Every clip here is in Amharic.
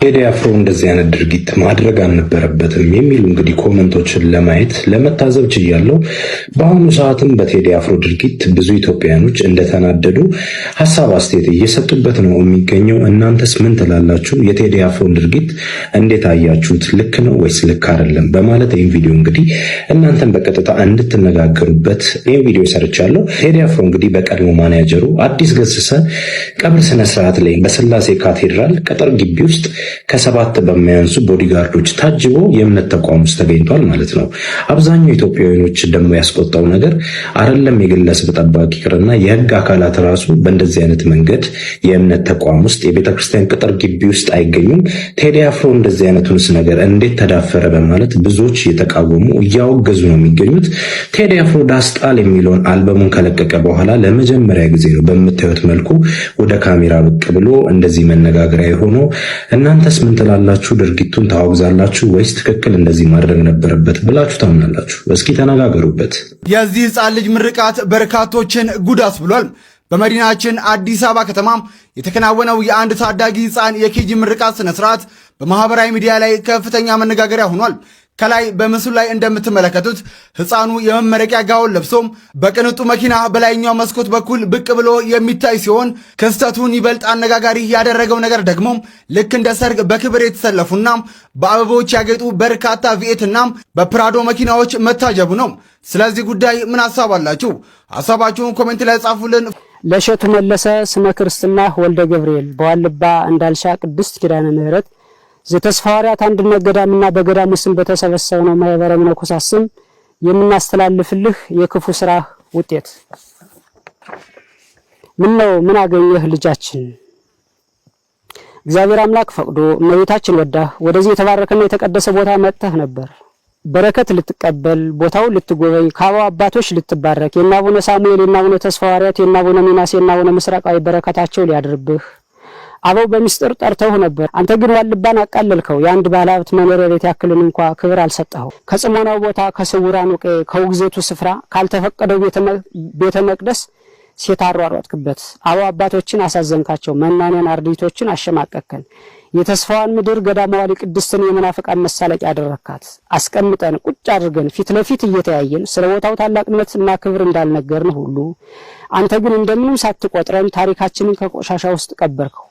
ቴዲ አፍሮ እንደዚህ አይነት ድርጊት ማድረግ አልነበረበትም የሚሉ እንግዲህ ኮመንቶችን ለማየት ለመታዘብ ችያለሁ። በአሁኑ ሰዓትም በቴዲ አፍሮ ድርጊት ብዙ ኢትዮጵያውያኖች እንደተናደዱ ሀሳብ አስተያየት እየሰጡበት ነው የሚገኘው። እናንተስ ምን ትላላችሁ? የቴዲ አፍሮን ድርጊት እንዴት አያችሁት? ልክ ነው ወይስ ልክ አይደለም? በማለት ይህን ቪዲዮ እንግዲህ እናንተን በቀጥታ እንድትነጋገሩበት ይህን ቪዲዮ ሰርቻለሁ። ቴዲ አፍሮ እንግዲህ በቀድሞ ማኔጀሩ አዲስ ገሰሰ ቀብር ስነስርዓት ላይ በስላሴ ካቴድራል ቅጥር ግቢ ውስጥ ከ7 በማያንሱ ቦዲጋርዶች ታጅቦ የእምነት ተቋም ውስጥ ተገኝቷል ማለት ነው። አብዛኛው ኢትዮጵያውያኖች ደግሞ ያስቆጣው ነገር አይደለም የግለሰብ ጠባቂ ይቅርና የህግ አካላት ራሱ በእንደዚህ አይነት መንገድ የእምነት ተቋም ውስጥ የቤተክርስቲያን ቅጥር ግቢ ውስጥ አይገኙም። ቴዲ አፍሮ እንደዚህ አይነቱንስ ነገር እንዴት ተዳፈረ በማለት ብዙዎች እየተቃወሙ እያወገዙ ነው የሚገኙት። ቴዲ አፍሮ ዳስጣል የሚለውን አልበሙን ከለቀቀ በኋላ ለመጀመሪያ ጊዜ ነው በምታዩት መልኩ ወደ ካሜራ ብቅ ብሎ እንደዚህ መነጋገሪያ የሆነው። እናንተስ ምን ትላላችሁ? ድርጊቱን ታወግዛላችሁ ወይስ ትክክል እንደዚህ ማድረግ ነበረበት ብላችሁ ታምናላችሁ? እስኪ ተነጋገሩበት። የዚህ ህፃን ልጅ ምርቃት በርካቶችን ጉዳት ብሏል። በመዲናችን አዲስ አበባ ከተማም የተከናወነው የአንድ ታዳጊ ህፃን የኬጂ ምርቃት ስነ ስርዓት በማህበራዊ ሚዲያ ላይ ከፍተኛ መነጋገሪያ ሆኗል። ከላይ በምስሉ ላይ እንደምትመለከቱት ህፃኑ የመመረቂያ ጋውን ለብሶም በቅንጡ መኪና በላይኛው መስኮት በኩል ብቅ ብሎ የሚታይ ሲሆን ክስተቱን ይበልጥ አነጋጋሪ ያደረገው ነገር ደግሞ ልክ እንደ ሰርግ በክብር የተሰለፉና በአበቦች ያጌጡ በርካታ ቪኤትና በፕራዶ መኪናዎች መታጀቡ ነው። ስለዚህ ጉዳይ ምን ሐሳብ አላችሁ? ሐሳባችሁን ኮሜንት ላይ ጻፉልን። ለሸቱ መለሰ ስመ ክርስትና ወልደ ገብርኤል በዋልባ እንዳልሻ ቅድስት ኪዳነ ምህረት ዘተስፋ ሐዋርያት አንድነት ገዳምና በገዳሙ ስም በተሰበሰበው ማህበረ መነኮሳት ስም የምናስተላልፍልህ የክፉ ስራ ውጤት ምን አገኘህ ልጃችን? እግዚአብሔር አምላክ ፈቅዶ እመቤታችን ወዳህ ወደዚህ የተባረከና የተቀደሰ ቦታ መጥተህ ነበር። በረከት ልትቀበል ቦታው ልትጎበኝ ከአበው አባቶች ልትባረክ የእነ አቡነ ሳሙኤል የእነ አቡነ ተስፋ ሐዋርያት የእነ አቡነ ሚናስ የእነ አቡነ ምስራቃዊ በረከታቸው ሊያድርብህ አበው በሚስጥር ጠርተው ነበር። አንተ ግን ዋልባን አቃለልከው። የአንድ ባለሀብት መኖሪያ ቤት ያክልን እንኳን ክብር አልሰጠኸው። ከጽሞናው ቦታ ከስውራኑ ቀይ ከውግዘቱ ስፍራ ካልተፈቀደው ቤተ መቅደስ ሴት አሯሯጥክበት። አበው አባቶችን አሳዘንካቸው። መናንያን አርድእቶችን አሸማቀከን። የተስፋዋን ምድር ገዳማዊ ቅድስትን የመናፍቃን መሳለቂያ አደረካት። አስቀምጠን ቁጭ አድርገን ፊት ለፊት እየተያየን ስለ ቦታው ታላቅነትና ክብር እንዳልነገርን ሁሉ አንተ ግን እንደምንም ሳትቆጥረን ታሪካችንን ከቆሻሻ ውስጥ ቀበርከው።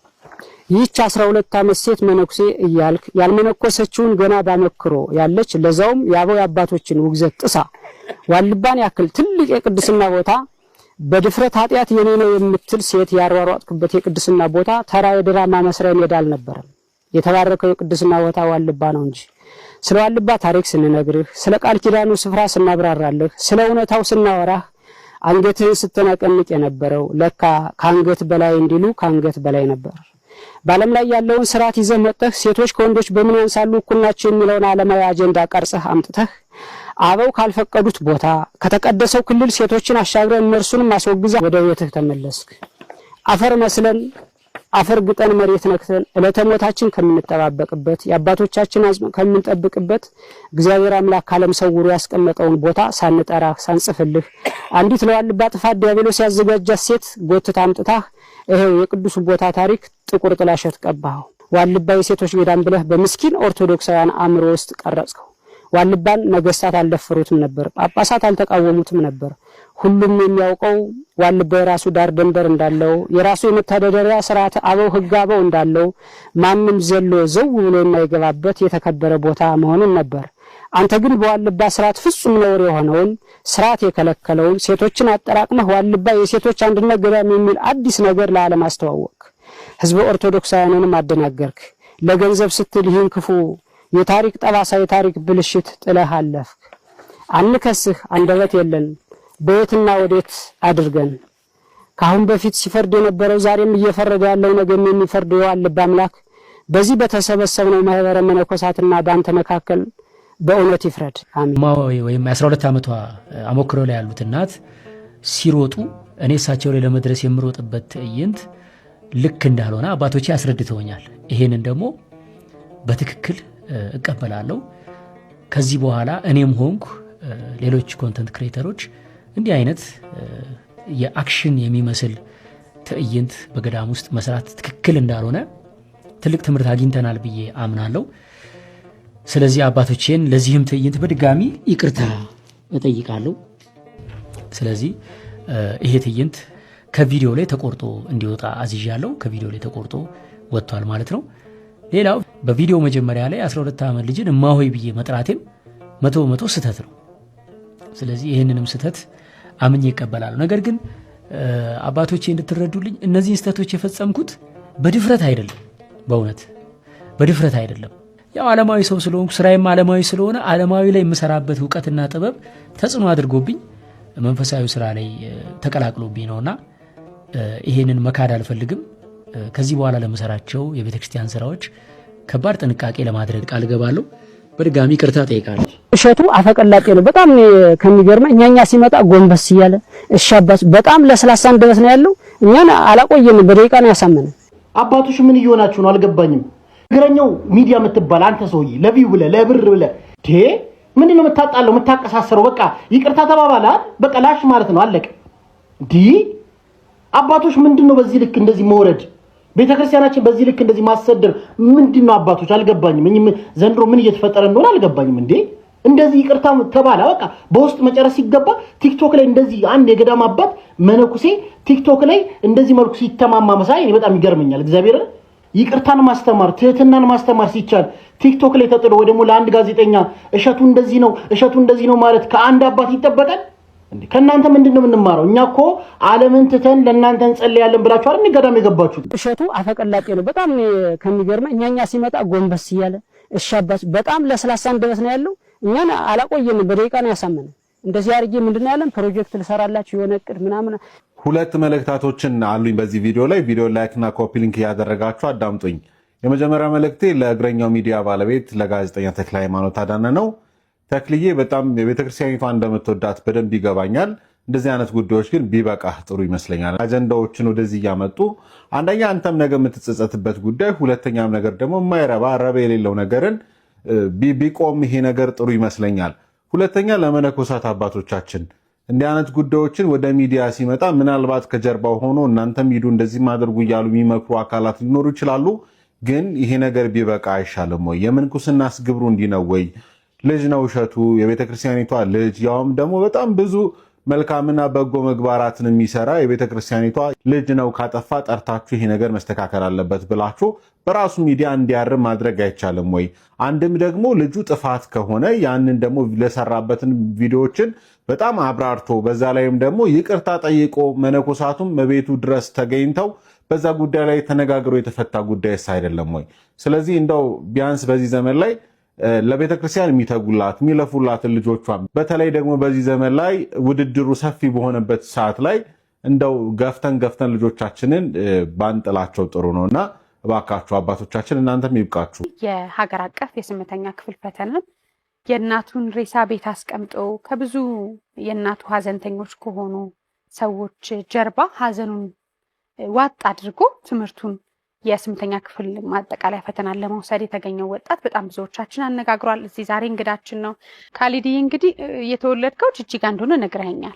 ይህች 12 ዓመት ሴት መነኩሴ እያልክ ያልመነኮሰችውን ገና ባመክሮ ያለች ለዛውም የአበው አባቶችን ውግዘት ጥሳ ዋልባን ያክል ትልቅ የቅድስና ቦታ በድፍረት ኃጢአት የኔ ነው የምትል ሴት ያሯሯጥክበት የቅድስና ቦታ ተራ የድራማ መስሪያ ሜዳ አልነበረም። የተባረከው የቅድስና ቦታ ዋልባ ነው እንጂ። ስለ ዋልባ ታሪክ ስንነግርህ፣ ስለ ቃል ኪዳኑ ስፍራ ስናብራራለህ፣ ስለ እውነታው ስናወራህ አንገትህን ስትነቀንቅ የነበረው ለካ ከአንገት በላይ እንዲሉ ከአንገት በላይ ነበር። በዓለም ላይ ያለውን ስርዓት ይዘህ መጥተህ ሴቶች ከወንዶች በምን ያንሳሉ እኩል ናቸው የሚለውን ዓለማዊ አጀንዳ ቀርጸህ አምጥተህ አበው ካልፈቀዱት ቦታ ከተቀደሰው ክልል ሴቶችን አሻግረን እነርሱንም አስወግዛ ወደ ቤትህ ተመለስክ። አፈር መስለን አፈር ግጠን መሬት ነክተን ዕለተ ሞታችን ከምንጠባበቅበት የአባቶቻችን አጽም ከምንጠብቅበት እግዚአብሔር አምላክ ዓለም ሰውሮ ያስቀመጠውን ቦታ ሳንጠራህ ሳንጽፍልህ አንዲት ለዋልባ ጥፋት ዲያብሎስ ያዘጋጃት ሴት ጎትታ አምጥታህ ይሄው የቅዱስ ቦታ ታሪክ ጥቁር ጥላሸት ቀባኸው። ዋልባ የሴቶች ገዳም ብለህ በምስኪን ኦርቶዶክሳውያን አእምሮ ውስጥ ቀረጽከው። ዋልባን ነገስታት አልደፈሩትም ነበር፣ ጳጳሳት አልተቃወሙትም ነበር። ሁሉም የሚያውቀው ዋልባ የራሱ ዳር ደንበር እንዳለው የራሱ የመተዳደሪያ ስርዓት አበው ህግ አበው እንዳለው ማንም ዘሎ ዘው ብሎ የማይገባበት የተከበረ ቦታ መሆኑን ነበር። አንተ ግን በዋልባ ስርዓት ፍጹም ነውር የሆነውን ስርዓት የከለከለውን ሴቶችን አጠራቅመህ ዋልባ የሴቶች አንድነት ገዳም የሚል አዲስ ነገር ለዓለም አስተዋወቅ። ህዝበ ኦርቶዶክሳውያንንም አደናገርክ። ለገንዘብ ስትል ይህን ክፉ የታሪክ ጠባሳ የታሪክ ብልሽት ጥለህ አለፍክ። አንከስህ፣ አንደበት የለን፣ በየትና ወዴት አድርገን። ካሁን በፊት ሲፈርድ የነበረው ዛሬም እየፈረደ ያለው ነገም የሚፈርድ የዋልባ አምላክ በዚህ በተሰበሰብነው ማህበረ መነኮሳትና በአንተ መካከል በእውነት ይፍረድ። አሜን። ወይም 12 ዓመቷ አሞክሮ ላይ ያሉት እናት ሲሮጡ እኔ እሳቸው ላይ ለመድረስ የምሮጥበት ትዕይንት ልክ እንዳልሆነ አባቶቼ አስረድተውኛል። ይሄንን ደግሞ በትክክል እቀበላለሁ። ከዚህ በኋላ እኔም ሆንኩ ሌሎች ኮንተንት ክሬተሮች እንዲህ አይነት የአክሽን የሚመስል ትዕይንት በገዳም ውስጥ መስራት ትክክል እንዳልሆነ ትልቅ ትምህርት አግኝተናል ብዬ አምናለሁ። ስለዚህ አባቶቼን ለዚህም ትዕይንት በድጋሚ ይቅርታ እጠይቃለሁ። ስለዚህ ይሄ ትዕይንት ከቪዲዮ ላይ ተቆርጦ እንዲወጣ አዝዣለሁ። ከቪዲዮ ላይ ተቆርጦ ወጥቷል ማለት ነው። ሌላው በቪዲዮ መጀመሪያ ላይ 12 ዓመት ልጅን እማሆይ ብዬ መጥራቴም 100% ስህተት ነው። ስለዚህ ይህንንም ስህተት አምኜ ይቀበላሉ። ነገር ግን አባቶቼ እንድትረዱልኝ እነዚህን ስህተቶች የፈጸምኩት በድፍረት አይደለም፣ በእውነት በድፍረት አይደለም። ያው ዓለማዊ ሰው ስለሆንኩ ስራዬም ዓለማዊ ስለሆነ ዓለማዊ ላይ የምሰራበት እውቀትና ጥበብ ተጽዕኖ አድርጎብኝ መንፈሳዊ ስራ ላይ ተቀላቅሎብኝ ነውና ይሄንን መካድ አልፈልግም። ከዚህ በኋላ ለመሰራቸው የቤተክርስቲያን ስራዎች ከባድ ጥንቃቄ ለማድረግ ቃል ገባለሁ። በድጋሚ ይቅርታ ጠይቃለሁ። እሸቱ አፈቀላጤ ነው። በጣም ከሚገርመኝ እኛኛ ሲመጣ ጎንበስ እያለ እሺ አባቱ በጣም ለስላሳ አንደበት ነው ያለው። እኛን አላቆየንም፣ በደቂቃ ነው ያሳመነን። አባቶሽ ምን እየሆናችሁ ነው አልገባኝም። እግረኛው ሚዲያ የምትባል አንተ ሰውዬ ለቪው ብለህ ለብር ብለህ ምንድን ነው የምታጣለው የምታቀሳሰረው? በቃ ይቅርታ ተባባለ በቃ ላሽ ማለት ነው አለቀ። አባቶሽ ምንድነው በዚህ ልክ እንደዚህ መውረድ? ቤተክርስቲያናችን በዚህ ልክ እንደዚህ ማሰደር ምንድነው? አባቶች አልገባኝም። ዘንድሮ ምን እየተፈጠረ እንደሆነ አልገባኝም። እንደዚህ ይቅርታ ተባለ በቃ በውስጥ መጨረስ ሲገባ ቲክቶክ ላይ እንደዚህ አንድ የገዳም አባት መነኩሴ ቲክቶክ ላይ እንደዚህ መልኩ ሲተማማ መሳይ እኔ በጣም ይገርመኛል። እግዚአብሔር ይቅርታን ማስተማር ትህትናን ማስተማር ሲቻል ቲክቶክ ላይ ተጥሎ ወይ ደግሞ ለአንድ ጋዜጠኛ እሸቱ እንደዚህ ነው ማለት ከአንድ አባት ይጠበቃል? ከናንተ ምንድነው የምንማረው? እኛ እኮ ዓለምን ትተን ለናንተ እንጸልያለን ብላችሁ አይደል ገዳም የገባችሁት? እሸቱ አፈቀላጤ ነው። በጣም ከሚገርመኝ እኛኛ ሲመጣ ጎንበስ እያለ እሺ አባቱ በጣም ለስላሳ አንደበት ነው ያለው። እኛን አላቆየንም፣ በደቂቃ ነው ያሳመነን። እንደዚህ አድርጌ ምንድነው ያለን ፕሮጀክት ልሰራላችሁ የሆነ እቅድ ምናምን። ሁለት መልእክታቶችን አሉኝ በዚህ ቪዲዮ ላይ። ቪዲዮ ላይክ እና ኮፒ ሊንክ ያደረጋችሁ አዳምጡኝ። የመጀመሪያ መልእክቴ ለእግረኛው ሚዲያ ባለቤት ለጋዜጠኛ ተክለ ሃይማኖት አዳነ ነው። ተክልዬ በጣም የቤተክርስቲያኒቷ እንደምትወዳት በደንብ ይገባኛል። እንደዚህ አይነት ጉዳዮች ግን ቢበቃ ጥሩ ይመስለኛል። አጀንዳዎችን ወደዚህ እያመጡ አንደኛ አንተም ነገ የምትጸጸትበት ጉዳይ፣ ሁለተኛም ነገር ደግሞ የማይረባ ረብ የሌለው ነገርን ቢቆም ይሄ ነገር ጥሩ ይመስለኛል። ሁለተኛ ለመነኮሳት አባቶቻችን እንዲህ አይነት ጉዳዮችን ወደ ሚዲያ ሲመጣ ምናልባት ከጀርባው ሆኖ እናንተም ሂዱ እንደዚህ ማድረጉ እያሉ የሚመክሩ አካላት ሊኖሩ ይችላሉ። ግን ይሄ ነገር ቢበቃ አይሻልም ወይ? የምንኩስናስ ግብሩ እንዲህ ነው ወይ? ልጅ ነው እሸቱ፣ የቤተክርስቲያኒቷ ልጅ፣ ያውም ደግሞ በጣም ብዙ መልካምና በጎ ምግባራትን የሚሰራ የቤተክርስቲያኒቷ ልጅ ነው። ካጠፋ ጠርታችሁ ይሄ ነገር መስተካከል አለበት ብላችሁ በራሱ ሚዲያ እንዲያርም ማድረግ አይቻልም ወይ? አንድም ደግሞ ልጁ ጥፋት ከሆነ ያንን ደግሞ ለሰራበትን ቪዲዮዎችን በጣም አብራርቶ በዛ ላይም ደግሞ ይቅርታ ጠይቆ መነኮሳቱም በቤቱ ድረስ ተገኝተው በዛ ጉዳይ ላይ ተነጋግሮ የተፈታ ጉዳይስ አይደለም ወይ? ስለዚህ እንደው ቢያንስ በዚህ ዘመን ላይ ለቤተ ክርስቲያን የሚተጉላት የሚለፉላትን ልጆቿን በተለይ ደግሞ በዚህ ዘመን ላይ ውድድሩ ሰፊ በሆነበት ሰዓት ላይ እንደው ገፍተን ልጆቻችንን ባንጥላቸው ጥሩ ነውና እባካችሁ አባቶቻችን እናንተም ይብቃችሁ። የሀገር አቀፍ የስምንተኛ ክፍል ፈተና የእናቱን ሬሳ ቤት አስቀምጦ ከብዙ የእናቱ ሀዘንተኞች ከሆኑ ሰዎች ጀርባ ሀዘኑን ዋጥ አድርጎ ትምህርቱን የስምንተኛ ክፍል ማጠቃለያ ፈተና ለመውሰድ የተገኘው ወጣት በጣም ብዙዎቻችን አነጋግሯል። እዚህ ዛሬ እንግዳችን ነው። ካሊድ እንግዲህ የተወለድከው ጅጅጋ እንደሆነ ነግረኸኛል።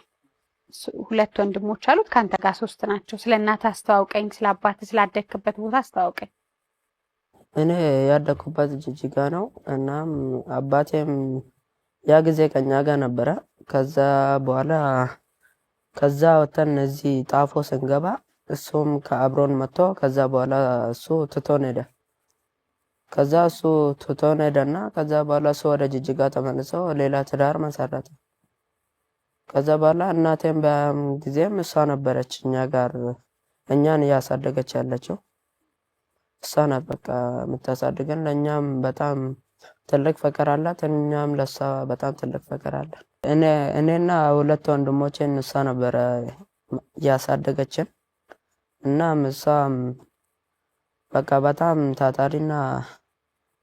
ሁለት ወንድሞች አሉት፣ ካንተ ጋር 3 ናቸው። ስለ እናትህ አስተዋውቀኝ፣ ስለ አባትህ ስላደግክበት ቦታ አስተዋውቀኝ። እኔ ያደግኩበት ጅጅጋ ነው። እናም አባቴም ያ ጊዜ ከኛ ጋር ነበረ። ከዛ ወተን እዚህ ጣፎ ስንገባ እሱም ከአብሮን መጥቶ ከዛ በኋላ እሱ ትቶን ሄደ። ከዛ በኋላ እሱ ወደ ጅጅጋ ተመልሶ ሌላ ትዳር መሰረተ። ከዛ በኋላ እናቴም በጊዜም እሷ ነበረች እኛን እያሳደገች ያለችው እሷ ናት። በቃ የምታሳድገን። ለእኛም በጣም ትልቅ ፍቅር አላት፣ እኛም ለእሷ በጣም ትልቅ ፍቅር አለን። እኔና 2 ወንድሞቼን እሷ ነበረ እያሳደገችን። እናም እሷም በቃ በጣም ታታሪና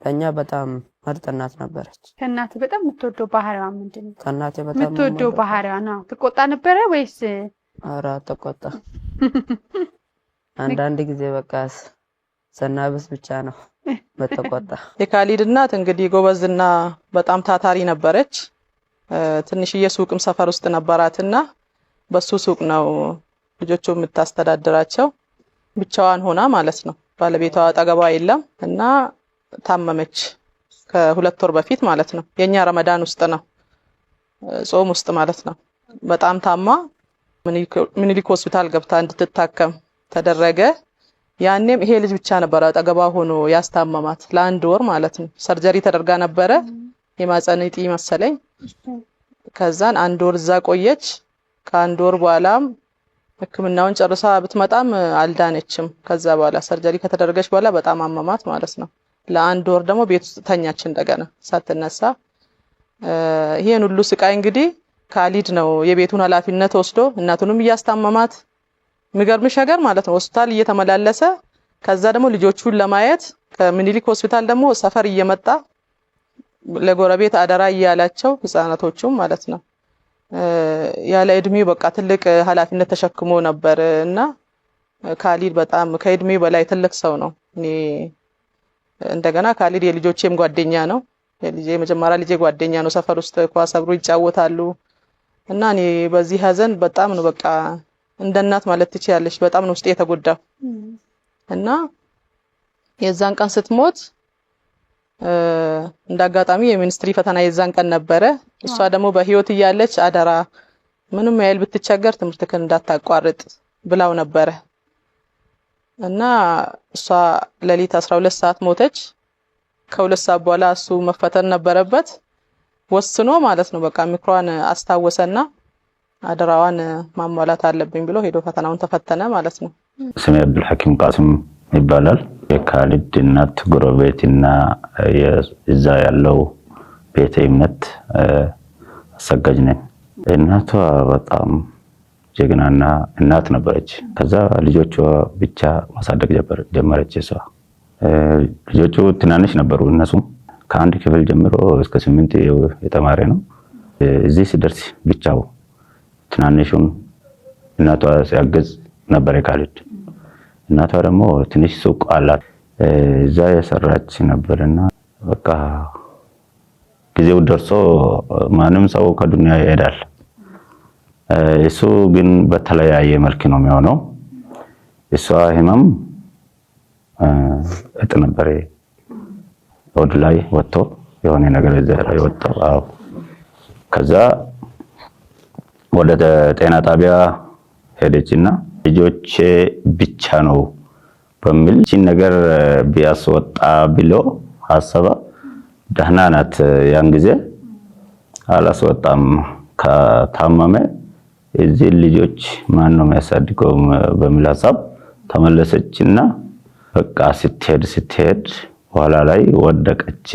ለእኛ በጣም ምርጥ እናት ነበረች። ከእናት በጣም የምትወደው ባህሪዋ ምንድን ነው? ከእናቴ በጣም የምትወደው ባህሪዋ ነው። ትቆጣ ነበረ ወይስ? ኧረ ተቆጣ። አንዳንድ ጊዜ በቃ ሰናብስ ብቻ ነው በተቆጣ። የካሊድ እናት እንግዲህ ጎበዝና በጣም ታታሪ ነበረች። ትንሽዬ ሱቅም ሰፈር ውስጥ ነበራትና በሱ ሱቅ ነው ልጆቹ የምታስተዳድራቸው፣ ብቻዋን ሆና ማለት ነው። ባለቤቷ አጠገቧ የለም እና ታመመች ከ2 ወር በፊት ማለት ነው። የኛ ረመዳን ውስጥ ነው ጾም ውስጥ ማለት ነው። በጣም ታማ ምኒልክ ሆስፒታል ገብታ እንድትታከም ተደረገ። ያኔም ይሄ ልጅ ብቻ ነበር አጠገቧ ሆኖ ያስታመማት ለ1 ወር ማለት ነው። ሰርጀሪ ተደርጋ ነበረ የማህፀን እጢ መሰለኝ። ከዛን 1 ወር እዛ ቆየች። ከ1 ወር በኋላም ህክምናውን ጨርሳ ብትመጣም አልዳነችም። ከዛ በኋላ ሰርጀሪ ከተደረገች በኋላ በጣም አመማት ማለት ነው። ለ1 ወር ደግሞ ቤት ውስጥ ተኛች እንደገና ሳትነሳ። ይሄን ሁሉ ስቃይ እንግዲህ ካሊድ ነው የቤቱን ኃላፊነት ወስዶ እናቱንም እያስታመማት የሚገርምሽ ነገር ማለት ነው ሆስፒታል እየተመላለሰ ከዛ ደግሞ ልጆቹን ለማየት ከምኒልክ ሆስፒታል ደግሞ ሰፈር እየመጣ ለጎረቤት አደራ እያላቸው ህፃናቶቹም ማለት ነው ያለ እድሜው በቃ ትልቅ ኃላፊነት ተሸክሞ ነበር እና ካሊድ በጣም ከእድሜው በላይ ትልቅ ሰው ነው። እኔ እንደገና ካሊድ የልጆቼም ጓደኛ ነው። የመጀመሪያ ልጄ ጓደኛ ነው። ሰፈር ውስጥ ኳስ አብሮ ይጫወታሉ እና እኔ በዚህ ሀዘን በጣም ነው በቃ እንደ እናት ማለት ትችያለሽ በጣም ነው ውስጤ የተጎዳው እና የዛን ቀን ስትሞት እንዳጋጣሚ የሚኒስትሪ ፈተና የዛን ቀን ነበረ። እሷ ደግሞ በህይወት እያለች አደራ ምንም ያህል ብትቸገር ትምህርትክን እንዳታቋርጥ ብላው ነበረ እና እሷ ለሊት 12 ሰዓት ሞተች። ከ2 ሰዓት በኋላ እሱ መፈተን ነበረበት ወስኖ ማለት ነው በቃ ምክሯን አስታወሰና አደራዋን ማሟላት አለብኝ ብሎ ሄዶ ፈተናውን ተፈተነ ማለት ነው። ስሜ አብዱል ሐኪም ቃሲም ይባላል። የካሊድ እናት ጎረቤትና እዛ ያለው ቤተ እምነት አሰጋጅ ነኝ። እናቷ በጣም ጀግናና እናት ነበረች። ከዛ ልጆቿ ብቻ ማሳደግ ጀመረች። እሷ ልጆቹ ትናንሽ ነበሩ። እነሱም ከ1 ክፍል ጀምሮ እስከ 8 የተማረ ነው። እዚህ ሲደርስ ብቻው ትናንሹን እናቷ ሲያገዝ ነበር ካሊድ። እናቷ ደግሞ ትንሽ ሱቅ አላት እዛ የሰራች ነበርና በቃ ጊዜው ደርሶ ማንም ሰው ከዱንያ ይሄዳል። እሱ ግን በተለያየ መልክ ነው የሚሆነው። እሷ ህመም እጥ ነበር ወደ ላይ ወጥቶ የሆነ ነገር ዘራ ይወጣው። አዎ ከዛ ወደ ጤና ጣቢያ ሄደችና ልጆቼ ብቻ ነው በሚል እቺ ነገር ቢያስወጣ ብሎ ሐሳባ ደህና ናት። ያን ጊዜ አላስወጣም ከታመመ እዚህ ልጆች ማን ነው የሚያሳድገው በሚል ሐሳብ ተመለሰችና በቃ ስትሄድ በኋላ ላይ ወደቀች።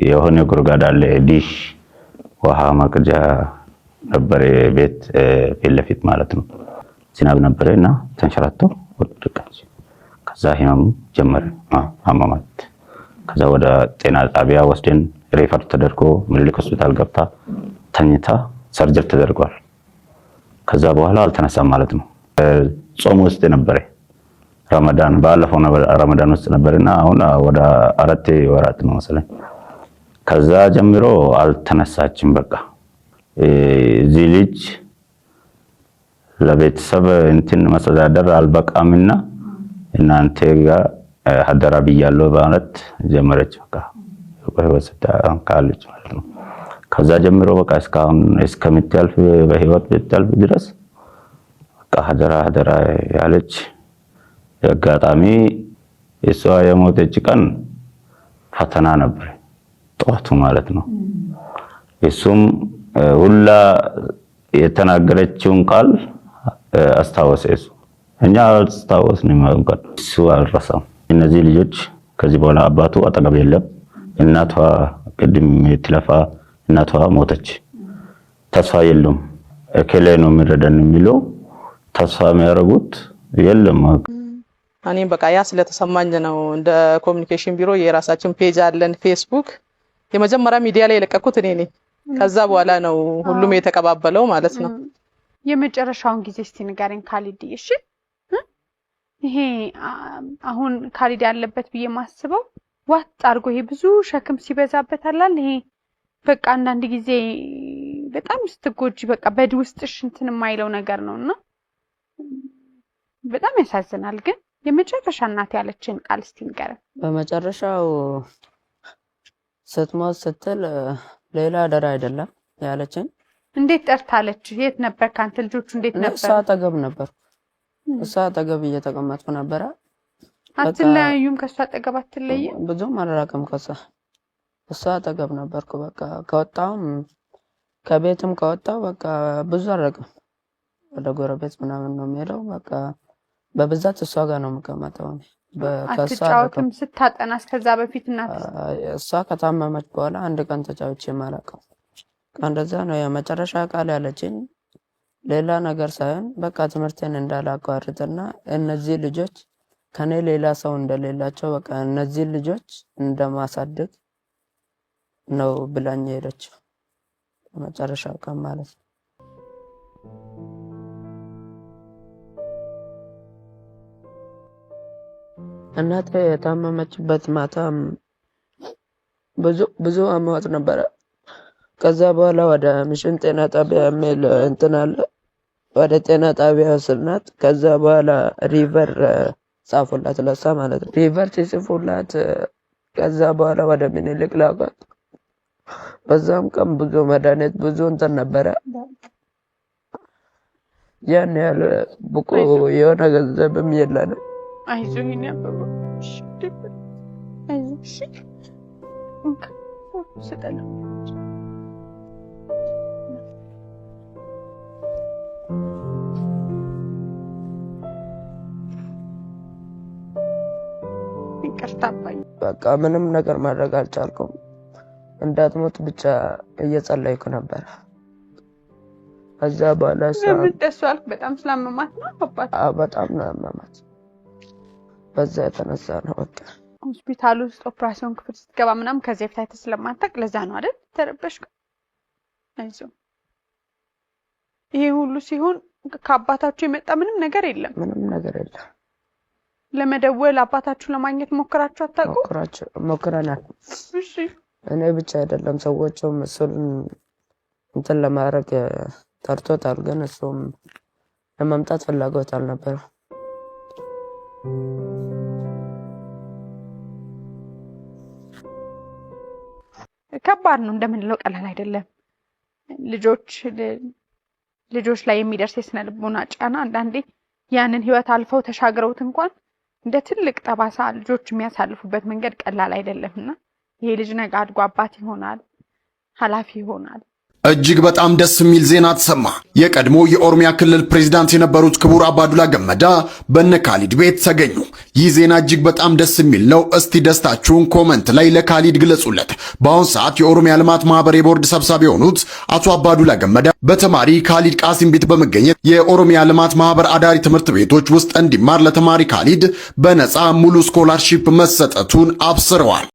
የሆነ ጉርጓድ አለ ዲሽ ውሃ መቅጃ ነበር ቤት ፊት ለፊት ማለት ነው። ዝናብ ነበርና ተንሸራቶ ወደቀች። ከዛ ህመም ጀመረ አመማት። ከዛ ወደ ጤና ጣቢያ ወስደን ሬፈር ተደርጎ ምኒልክ ሆስፒታል ገብታ ተኝታ ሰርጀሪ ተደርጓል። ከዛ በኋላ አልተነሳም ማለት ነው። ጾም ውስጥ ነበር ረመዳን ባለፈው ረመዳን ውስጥ ነበርና አሁን ወደ 4 ወራት ነው መሰለኝ። ከዛ ጀምሮ አልተነሳችም። በቃ እዚህ ልጅ ለቤተሰብ እንትን መስተዳደር አልበቃምና እናንተ ጋር ሀደራ ብያለሁ ማለት ጀመረች። በቃ ወሰዳ ካለች ማለት ነው። ከዛ ጀምሮ በቃ እስካሁን እስከምትያልፍ በህይወት ብትያልፍ ድረስ በቃ ሀደራ ያለች። አጋጣሚ እሷ የሞተች ቀን ፈተና ነበር ጠዋቱ ማለት ነው። እሱም ሁላ የተናገረችውን ቃል አስታወሰ። እኛ አልታወስንም እንኳን እሱ አልረሳም። እነዚህ ልጆች ከዚህ በኋላ አባቱ አጠገብ የለም። እናቷ ቅድም ትለፋ እናቷ ሞተች። ተስፋ የለም እከሌ ነው የሚረዳን የሚለው ተስፋ የሚያደርጉት የለም። እኔም በቃ ያ ስለተሰማኝ ነው እንደ ኮሚኒኬሽን ቢሮ የራሳችን ፔጅ አለን ፌስቡክ። የመጀመሪያ ሚዲያ ላይ የለቀኩት እኔ ነኝ። ከዛ በኋላ ነው ሁሉም የተቀባበለው ማለት ነው። የመጨረሻውን ጊዜ እስቲ ንገረኝ ካሊድ። እሺ ይሄ አሁን ካሊድ ያለበት ብዬ ማስበው ዋጥ አድርጎ ይሄ ብዙ ሸክም ሲበዛበት አላል። ይሄ በቃ አንዳንድ ጊዜ በጣም ስትጎጂ በቃ በድ ውስጥሽ እንትን የማይለው ነገር ነውና በጣም ያሳዝናል። ግን የመጨረሻ እናት ያለችን ቃል እስቲ ንገረን። በመጨረሻው ስትሞት ስትል ሌላ አደራ አይደለም ያለችን። እንዴት ጠርታለች? የት ነበር ካንተ? ልጆቹ እንዴት ነበር? እሷ አጠገብ ነበር። እሷ አጠገብ እየተቀመጥኩ ነበረ። አትለያዩም? ከሷ አጠገብ አትለይም? ብዙም አልራቅም ከሷ። እሷ አጠገብ ነበርኩ። በቃ ከወጣሁም ከቤትም ከወጣሁ በቃ ብዙ አልራቅም። ወደ ጎረቤት ምናምን ነው የምሄደው። በቃ በብዛት እሷ ጋር ነው የምቀመጠው። አትጫወትም ስታጠና? እስከዛ በፊት እናት እሷ ከታመመች በኋላ አንድ ቀን ተጫውቼ ማላውቀው እንደዛ ነው የመጨረሻ ቃል ያለችኝ። ሌላ ነገር ሳይሆን በቃ ትምህርቴን እንዳላቋርጥና እነዚህ ልጆች ከኔ ሌላ ሰው እንደሌላቸው በቃ እነዚህ ልጆች እንደማሳድግ ነው ብላኝ ሄደችው። መጨረሻው ቀን ማለት ነው። እናቴ የታመመችበት ማታም ብዙ አሟት ነበረ። ከዛ በኋላ ወደ ሚሽን ጤና ጣቢያ የሚል እንትን አለ። ወደ ጤና ጣቢያ ወሰድናት። ከዛ በኋላ ሪቨር ጻፉላት ለሷ ማለት ነው። ሪቨር ሲጽፉላት ከዛ በኋላ ወደ ምኒልክ ላኳት። በዛም ቀን ብዙ መድኃኒት ብዙ እንትን ነበረ። ያን ያህል ብቁ የሆነ ገንዘብም የለንም። አይዞህ ያበባ አይዞሽ ስጠላ ይቅርታባኝ። በቃ ምንም ነገር ማድረግ አልቻልኩም። እንዳትሞት ብቻ እየጸለይኩ ነበር። ከዛ በኋላ ለምን ደሷል? በጣም ስላመማት ነው አባት? በጣም ነው ያመማት። በዛ የተነሳ ነው በቃ ሆስፒታል ውስጥ ኦፕሬሽን ክፍል ስትገባ ምናምን ከዚህ በፊት አይተህ ስለማታውቅ ለዛ ነው አይደል ተረበሽኩ። አይዞህ። ይሄ ሁሉ ሲሆን ከአባታችሁ የመጣ ምንም ነገር የለም? ምንም ነገር የለም። ለመደወል አባታችሁ ለማግኘት ሞክራችሁ አታውቁ? ሞክረናል። እሺ። እኔ ብቻ አይደለም ሰዎቹም እሱን እንትን ለማድረግ ጠርቶታል፣ ግን እሱም ለመምጣት ፍላጎት አልነበረም። ከባድ ነው እንደምንለው ቀላል አይደለም። ልጆች ላይ የሚደርስ የስነ ልቦና ጫና አንዳንዴ ያንን ህይወት አልፈው ተሻግረውት እንኳን እንደ ትልቅ ጠባሳ ልጆች የሚያሳልፉበት መንገድ ቀላል አይደለምና ይሄ ልጅ ነገ አድጎ አባት ይሆናል፣ ኃላፊ ይሆናል። እጅግ በጣም ደስ የሚል ዜና ተሰማ። የቀድሞ የኦሮሚያ ክልል ፕሬዝዳንት የነበሩት ክቡር አባዱላ ገመዳ በነ ካሊድ ቤት ተገኙ። ይህ ዜና እጅግ በጣም ደስ የሚል ነው። እስቲ ደስታችሁን ኮመንት ላይ ለካሊድ ግለጹለት። በአሁን ሰዓት የኦሮሚያ ልማት ማህበር የቦርድ ሰብሳቢ የሆኑት አቶ አባዱላ ገመዳ በተማሪ ካሊድ ቃሲም ቤት በመገኘት የኦሮሚያ ልማት ማህበር አዳሪ ትምህርት ቤቶች ውስጥ እንዲማር ለተማሪ ካሊድ በነፃ ሙሉ ስኮላርሺፕ መሰጠቱን አብስረዋል።